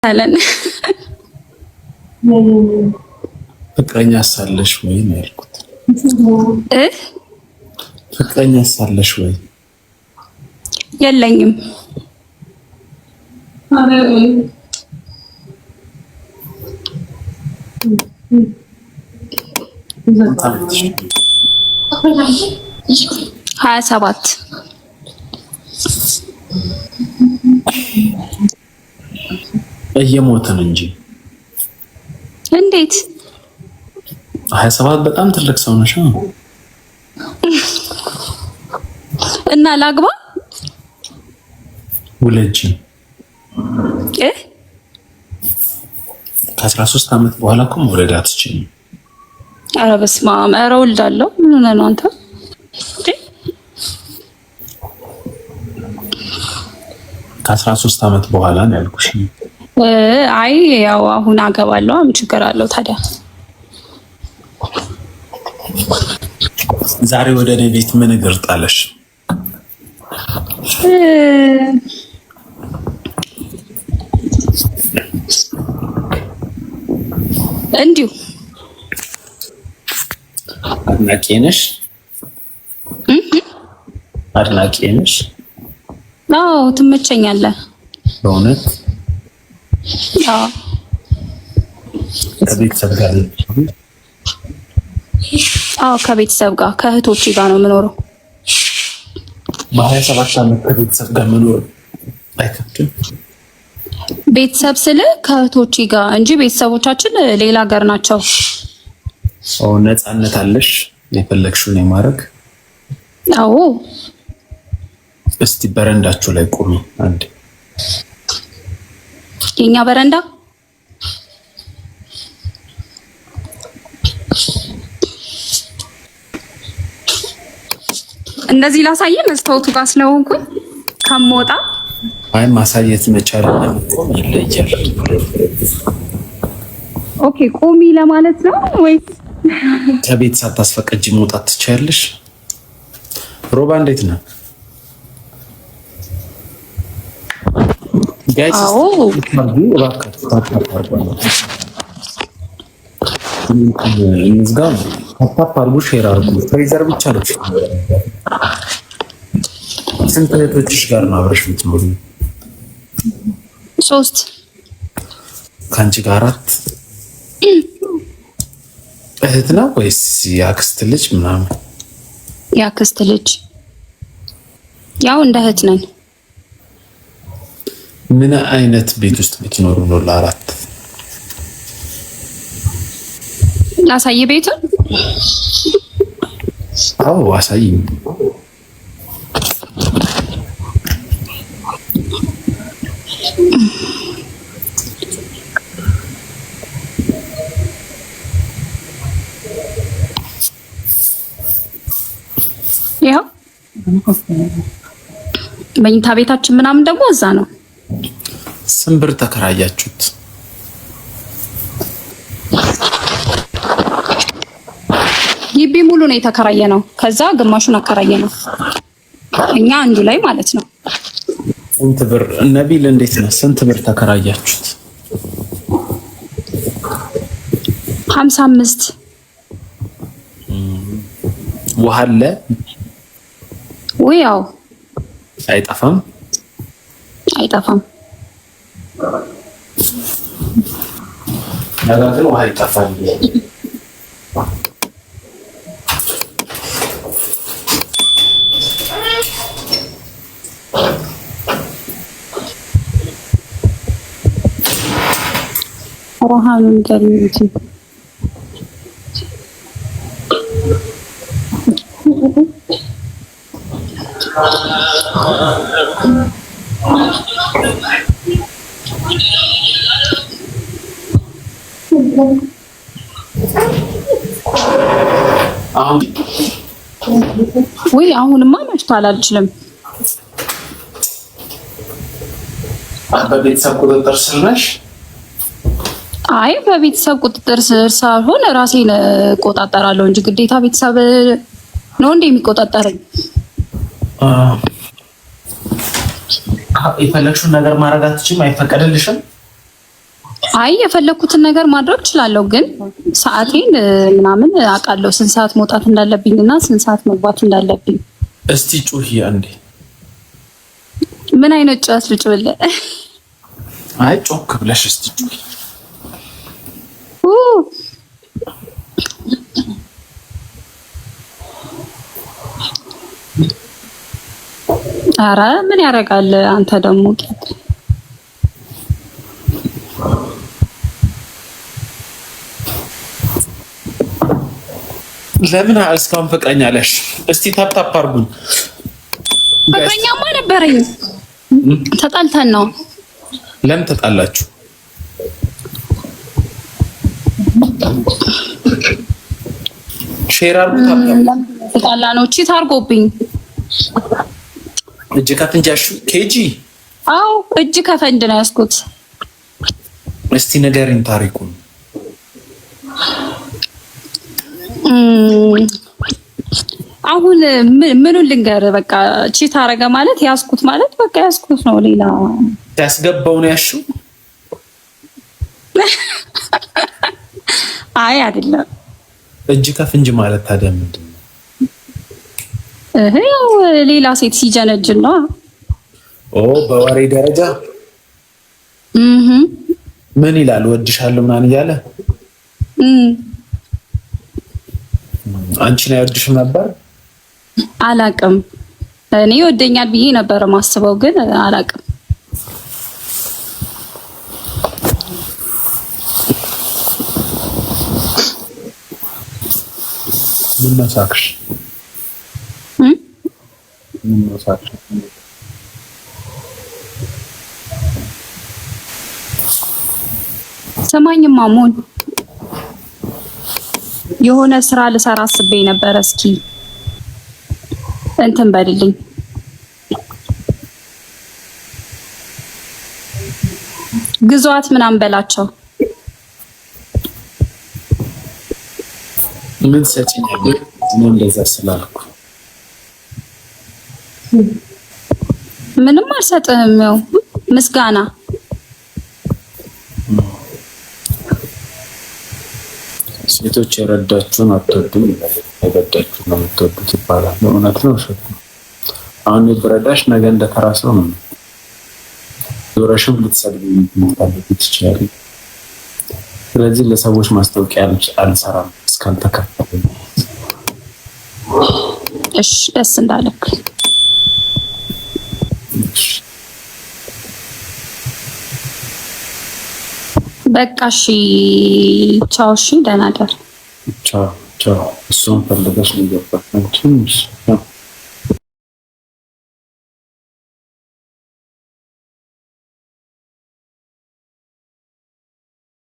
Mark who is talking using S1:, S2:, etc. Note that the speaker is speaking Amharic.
S1: አለን
S2: ፍቅረኛ ሳለሽ ወይ ነው ያልኩት። ፍቅረኛ ሳለሽ ወይ?
S1: የለኝም። ሀያ ሰባት
S2: እየሞትን እንጂ
S1: እንዴት
S2: 27 በጣም ትልቅ ሰው ነሽ
S1: እና ላግባ
S2: ውለጂ ከ13 ዓመት በኋላ እኮ መውለድ አትችይም።
S1: ኧረ በስመ አብ! ኧረ እወልዳለሁ። ምን ሆነህ ነው አንተ?
S2: ከ13 ዓመት በኋላ ነው ያልኩሽ።
S1: አይ ያው አሁን አገባለሁ። ምን ችግር አለው ታዲያ?
S2: ዛሬ ወደ እኔ ቤት ምን እግር ጣለሽ? እንዲሁ አድናቂ ነሽ? አድናቂ ነሽ?
S1: አዎ ትመቸኛለህ።
S2: በእውነት?
S1: አዎ።
S2: ከቤተሰብ ጋር?
S1: አዎ ከቤተሰብ ጋር ከእህቶቼ ጋር ነው የምኖረው።
S2: በ27 ዓመት ከቤተሰብ ጋር መኖር አይከብድም?
S1: ቤተሰብ ስለ ከእህቶቼ ጋር እንጂ ቤተሰቦቻችን ሌላ ሀገር ናቸው።
S2: ነፃነት አለሽ የፈለግሽውን የማድረግ?
S1: አዎ።
S2: እስቲ በረንዳችሁ ላይ ቁሚ አንዴ።
S1: የኛ በረንዳ እንደዚህ ላሳየ መስታወቱ ጋር ስለሆንኩኝ ከሞጣ
S2: አይ ማሳየት መቻል ቆም ይለያል።
S1: ኦኬ ቆሚ ለማለት ነው ወይስ
S2: ከቤት ሳታስፈቅጂ መውጣት ትችያለሽ? ሮባ እንዴት ነው? ጋይስ ታፕ አድርጉ፣ ሼር አድርጉ። ፍሬዘር ብቻ ነው። ስንት እህቶችሽ ጋር ነው አብረሽ የምትኖሩ?
S1: 3
S2: ከአንቺ ጋር 4 እህት ነው ወይስ የአክስት ልጅ ምናምን?
S1: የአክስት ልጅ ያው እንደ እህት ነን።
S2: ምን አይነት ቤት ውስጥ ብትኖሩ ነው ለ4?
S1: ላሳይ ቤቱን?
S2: አዎ አሳይ።
S1: ያው መኝታ ቤታችን ምናምን ደግሞ እዛ ነው።
S2: ስንት ብር ተከራያችሁት?
S1: ግቢ ሙሉ ነው የተከራየ ነው። ከዛ ግማሹን አከራየ ነው እኛ አንዱ ላይ ማለት ነው።
S2: ስንት ብር? ነቢል እንዴት ነው? ስንት ብር ተከራያችሁት?
S1: 55
S2: ውሃ አለ?
S1: ያው
S2: አይጠፋም?
S1: አይጠፋም።
S2: ነገር ግን ውሃ ይጠፋል።
S1: ረሃኑን ገሪቲ አሁንማ መሽቷል። አልችልም።
S2: በቤተሰብ ቁጥጥር ስር ነሽ?
S1: አይ በቤተሰብ ቁጥጥር ስር ሳልሆን ራሴን እቆጣጠራለሁ እንጂ ግዴታ ቤተሰብ ነው እንደ የሚቆጣጠረኝ።
S2: የፈለግሽውን ነገር ማድረግ አትችይም? አይፈቀድልሽም?
S1: አይ የፈለኩትን ነገር ማድረግ እችላለሁ፣ ግን ሰዓቴን ምናምን አውቃለሁ። ስንት ሰዓት መውጣት እንዳለብኝና ስንት ሰዓት መግባት እንዳለብኝ።
S2: እስቲ ጩሂ አንዴ።
S1: ምን አይነት ጫስ ልጭብልህ?
S2: አይ ጮክ ብለሽ እስቲ ጩሂ።
S1: ኧረ ምን ያደርጋል አንተ ደግሞ
S2: ለምን እስካሁን ፍቅረኛ አለሽ? እስቲ ታፕ አድርጉኝ።
S1: ፍቅረኛማ ነበረኝ፣ ተጣልተን ነው።
S2: ለምን ተጣላችሁ? ሼር አድርጉ።
S1: ተጣላ ነው ቺት አድርጎብኝ።
S2: እጅ ከፍንጃሹ ኬጂ።
S1: አዎ እጅ ከፈንጅ ነው ያዝኩት።
S2: እስቲ ንገሪኝ ታሪኩን።
S1: አሁን ምኑን ልንገር? በቃ ቺት አረገ ማለት ያዝኩት ማለት በቃ ያዝኩት ነው። ሌላ
S2: ያስገባው ነው ያልሽው?
S1: አይ አይደለም።
S2: እጅ ከፍንጅ ማለት ታዲያ ምንድን ነው?
S1: ያው ሌላ ሴት ሲጀነጅን ነው።
S2: ኦ በወሬ ደረጃ ምን ይላል? ወድሻለሁ ምናምን እያለ አንቺን አይወድሽም ነበር?
S1: አላቅም። እኔ ወደኛል ብዬ ነበር ማስበው፣ ግን አላቅም።
S2: ምን መሳክሽ? ምን መሳክሽ?
S1: ሰማኝም ማሙን የሆነ ስራ ልሰራ አስቤ ነበር። እስኪ እንትን በልልኝ። ግዟት ምናምን በላቸው።
S2: ምን ሰጪኛለሽ? ምን እንደዛ ስላልኩ
S1: ምንም አልሰጥህም። ያው ምስጋና
S2: ሴቶች የረዳችሁን አትወዱም ይላል፣ የረዳችሁን ነው የምትወዱት ይባላል። እውነት ነው ውሸት ነው? አሁን ብረዳሽ ነገ እንደተራ ሰው ነው ዞረሽም ልትሰድቢኝ ትችያለሽ። ስለዚህ ለሰዎች ማስታወቂያ አልሰራም እስካልተከፈለኝ።
S1: እሺ ደስ እንዳለክ። በቃ እሺ ቻው። እሺ ደህና ደር።
S2: ቻው ቻው። እሱን ፈልገሽ ነው የገባሽ አንቺ።